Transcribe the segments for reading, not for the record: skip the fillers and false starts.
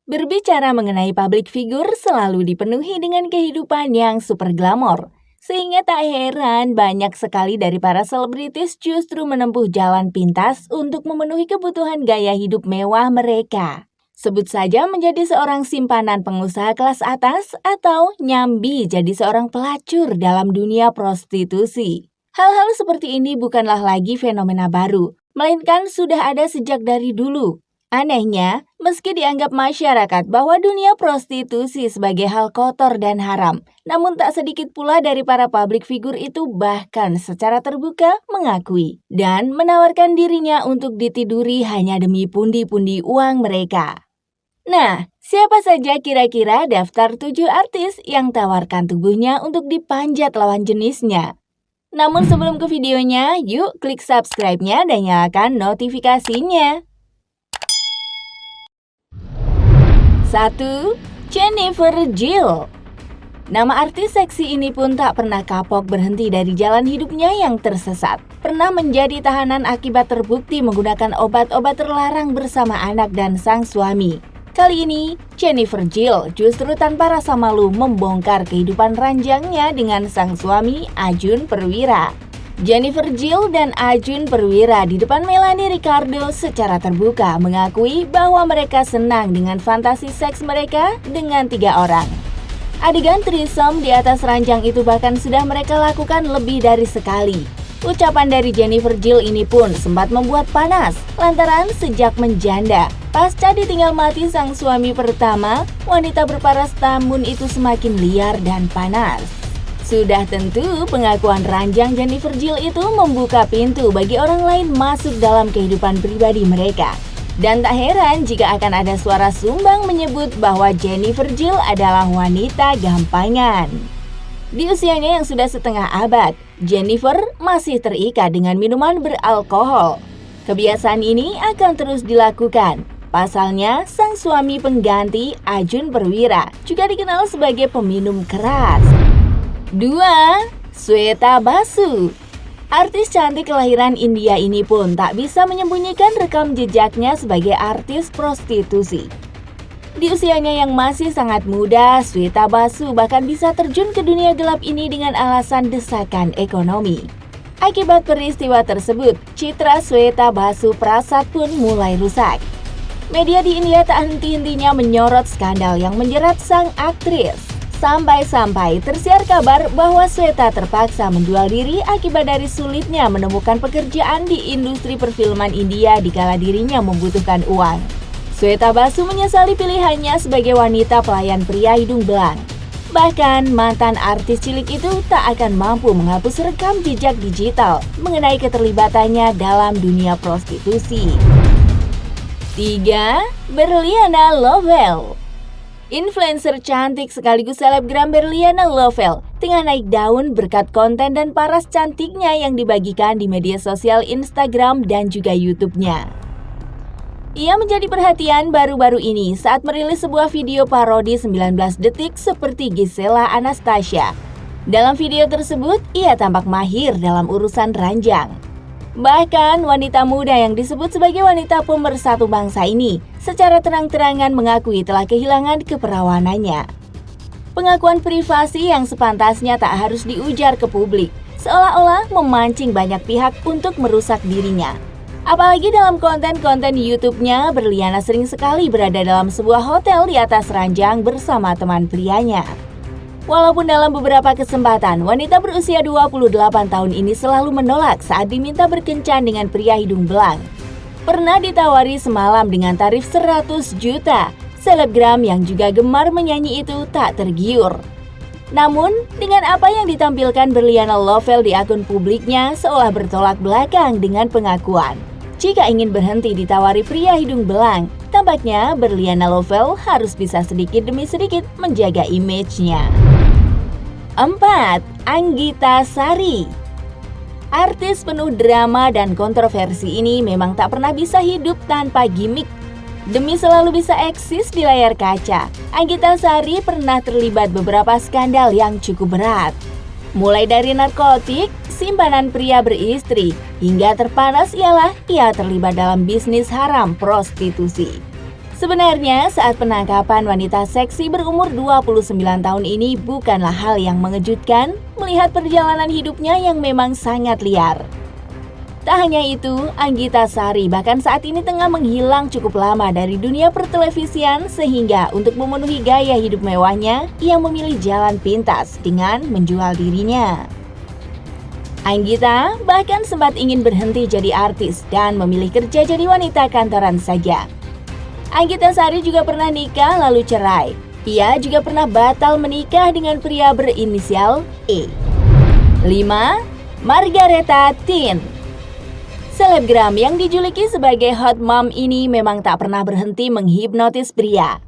Berbicara mengenai public figure selalu dipenuhi dengan kehidupan yang super glamor. Sehingga tak heran banyak sekali dari para selebritis justru menempuh jalan pintas untuk memenuhi kebutuhan gaya hidup mewah mereka. Sebut saja menjadi seorang simpanan pengusaha kelas atas atau nyambi jadi seorang pelacur dalam dunia prostitusi. Hal-hal seperti ini bukanlah lagi fenomena baru, melainkan sudah ada sejak dari dulu. Anehnya, meski dianggap masyarakat bahwa dunia prostitusi sebagai hal kotor dan haram, namun tak sedikit pula dari para public figure itu bahkan secara terbuka mengakui dan menawarkan dirinya untuk ditiduri hanya demi pundi-pundi uang mereka. Nah, siapa saja kira-kira daftar 7 artis yang tawarkan tubuhnya untuk dipanjat lawan jenisnya? Namun sebelum ke videonya, yuk klik subscribe-nya dan nyalakan notifikasinya. 1. Jennifer Gill. Nama artis seksi ini pun tak pernah kapok berhenti dari jalan hidupnya yang tersesat. Pernah menjadi tahanan akibat terbukti menggunakan obat-obat terlarang bersama anak dan sang suami. Kali ini, Jennifer Gill justru tanpa rasa malu membongkar kehidupan ranjangnya dengan sang suami Ajun Perwira. Jennifer Gill dan Ajun Perwira di depan Melanie Ricardo secara terbuka mengakui bahwa mereka senang dengan fantasi seks mereka dengan 3 orang. Adegan threesome di atas ranjang itu bahkan sudah mereka lakukan lebih dari sekali. Ucapan dari Jennifer Gill ini pun sempat membuat panas lantaran sejak menjanda. Pasca ditinggal mati sang suami pertama, wanita berparas tambun itu semakin liar dan panas. Sudah tentu pengakuan ranjang Jennifer Gill itu membuka pintu bagi orang lain masuk dalam kehidupan pribadi mereka. Dan tak heran jika akan ada suara sumbang menyebut bahwa Jennifer Gill adalah wanita gampangan. Di usianya yang sudah setengah abad, Jennifer masih terikat dengan minuman beralkohol. Kebiasaan ini akan terus dilakukan. Pasalnya, sang suami pengganti Ajun Perwira juga dikenal sebagai peminum keras. 2. Sweta Basu. Artis cantik kelahiran India ini pun tak bisa menyembunyikan rekam jejaknya sebagai artis prostitusi. Di usianya yang masih sangat muda, Sweta Basu bahkan bisa terjun ke dunia gelap ini dengan alasan desakan ekonomi. Akibat peristiwa tersebut, citra Sweta Basu Prasad pun mulai rusak. Media di India tak henti-hentinya menyorot skandal yang menjerat sang aktris. Sampai-sampai tersiar kabar bahwa Sweta terpaksa menjual diri akibat dari sulitnya menemukan pekerjaan di industri perfilman India dikala dirinya membutuhkan uang. Sweta Basu menyesali pilihannya sebagai wanita pelayan pria hidung belang. Bahkan mantan artis cilik itu tak akan mampu menghapus rekam jejak digital mengenai keterlibatannya dalam dunia prostitusi. 3. Berliana Lovell. Influencer cantik sekaligus selebgram Berliana Lovell tengah naik daun berkat konten dan paras cantiknya yang dibagikan di media sosial Instagram dan juga YouTube-nya. Ia menjadi perhatian baru-baru ini saat merilis sebuah video parodi 19 detik seperti Gisela Anastasia. Dalam video tersebut, ia tampak mahir dalam urusan ranjang. Bahkan wanita muda yang disebut sebagai wanita pemersatu bangsa ini secara terang-terangan mengakui telah kehilangan keperawanannya. Pengakuan privasi yang sepantasnya tak harus diujar ke publik, seolah-olah memancing banyak pihak untuk merusak dirinya. Apalagi dalam konten-konten YouTube-nya, Berliana sering sekali berada dalam sebuah hotel di atas ranjang bersama teman prianya. Walaupun dalam beberapa kesempatan, wanita berusia 28 tahun ini selalu menolak saat diminta berkencan dengan pria hidung belang. Pernah ditawari semalam dengan tarif 100 juta, selebgram yang juga gemar menyanyi itu tak tergiur. Namun, dengan apa yang ditampilkan Berliana Lovell di akun publiknya seolah bertolak belakang dengan pengakuan. Jika ingin berhenti ditawari pria hidung belang, tampaknya Berliana Lovell harus bisa sedikit demi sedikit menjaga image-nya. 4. Anggita Sari. Artis penuh drama dan kontroversi ini memang tak pernah bisa hidup tanpa gimmick. Demi selalu bisa eksis di layar kaca, Anggita Sari pernah terlibat beberapa skandal yang cukup berat. Mulai dari narkotik, simpanan pria beristri, hingga terpanas ialah ia terlibat dalam bisnis haram prostitusi. Sebenarnya saat penangkapan wanita seksi berumur 29 tahun ini bukanlah hal yang mengejutkan melihat perjalanan hidupnya yang memang sangat liar. Tak hanya itu, Anggita Sari bahkan saat ini tengah menghilang cukup lama dari dunia pertelevisian sehingga untuk memenuhi gaya hidup mewahnya, ia memilih jalan pintas dengan menjual dirinya. Anggita bahkan sempat ingin berhenti jadi artis dan memilih kerja jadi wanita kantoran saja. Anggita Sari juga pernah nikah lalu cerai. Ia juga pernah batal menikah dengan pria berinisial E. 5. Margaretha Tin. Selebgram yang dijuluki sebagai hot mom ini memang tak pernah berhenti menghipnotis pria.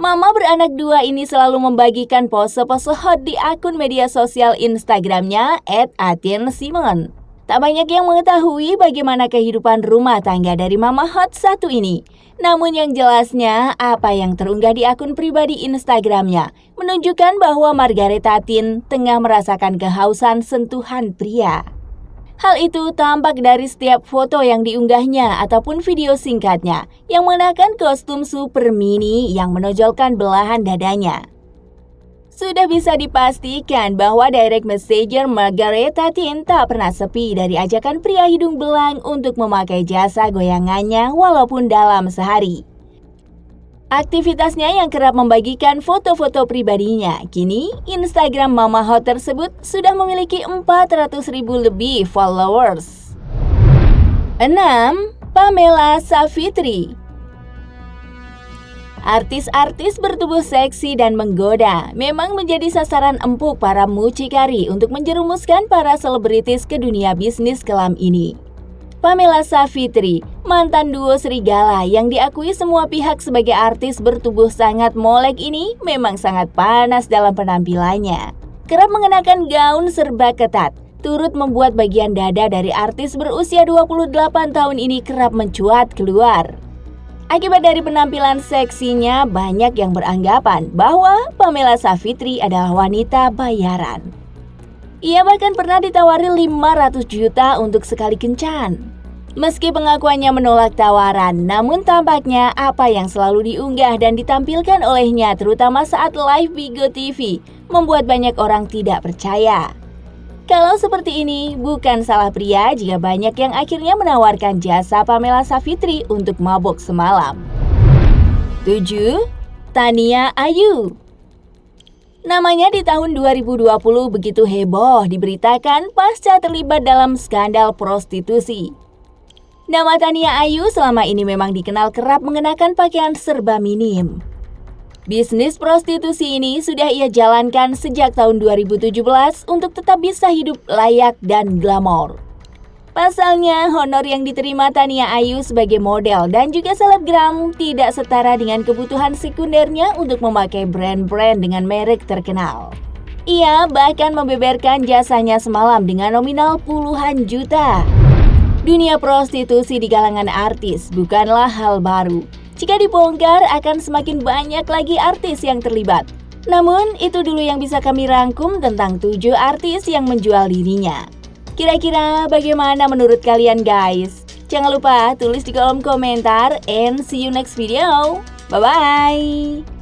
Mama beranak dua ini selalu membagikan pose-pose hot di akun media sosial Instagramnya @atinsimon. Tak banyak yang mengetahui bagaimana kehidupan rumah tangga dari mama hot satu ini. Namun yang jelasnya, apa yang terunggah di akun pribadi Instagramnya menunjukkan bahwa Margaretha Tin tengah merasakan kehausan sentuhan pria. Hal itu tampak dari setiap foto yang diunggahnya ataupun video singkatnya yang mengenakan kostum super mini yang menonjolkan belahan dadanya. Sudah bisa dipastikan bahwa direct messenger Margaretha Tin tak pernah sepi dari ajakan pria hidung belang untuk memakai jasa goyangannya walaupun dalam sehari. Aktivitasnya yang kerap membagikan foto-foto pribadinya, kini Instagram Mama Hot tersebut sudah memiliki 400.000 lebih followers. 6. Pamela Savitri. Artis-artis bertubuh seksi dan menggoda memang menjadi sasaran empuk para mucikari untuk menjerumuskan para selebritis ke dunia bisnis kelam ini. Pamela Savitri, mantan duo Serigala yang diakui semua pihak sebagai artis bertubuh sangat molek ini memang sangat panas dalam penampilannya. Kerap mengenakan gaun serba ketat, turut membuat bagian dada dari artis berusia 28 tahun ini kerap mencuat keluar. Akibat dari penampilan seksinya, banyak yang beranggapan bahwa Pamela Savitri adalah wanita bayaran. Ia bahkan pernah ditawari 500 juta untuk sekali kencan. Meski pengakuannya menolak tawaran, namun tampaknya apa yang selalu diunggah dan ditampilkan olehnya terutama saat live Bigo TV membuat banyak orang tidak percaya. Kalau seperti ini, bukan salah pria jika banyak yang akhirnya menawarkan jasa Pamela Savitri untuk mabok semalam. 7. Tania Ayu. Namanya di tahun 2020 begitu heboh diberitakan pasca terlibat dalam skandal prostitusi. Nama Tania Ayu selama ini memang dikenal kerap mengenakan pakaian serba minim. Bisnis prostitusi ini sudah ia jalankan sejak tahun 2017 untuk tetap bisa hidup layak dan glamor. Pasalnya, honor yang diterima Tania Ayu sebagai model dan juga selebgram tidak setara dengan kebutuhan sekundernya untuk memakai brand-brand dengan merek terkenal. Ia bahkan membeberkan jasanya semalam dengan nominal puluhan juta. Dunia prostitusi di kalangan artis bukanlah hal baru. Jika dibongkar, akan semakin banyak lagi artis yang terlibat. Namun, itu dulu yang bisa kami rangkum tentang 7 artis yang menjual dirinya. Kira-kira bagaimana menurut kalian guys? Jangan lupa tulis di kolom komentar and see you next video. Bye-bye!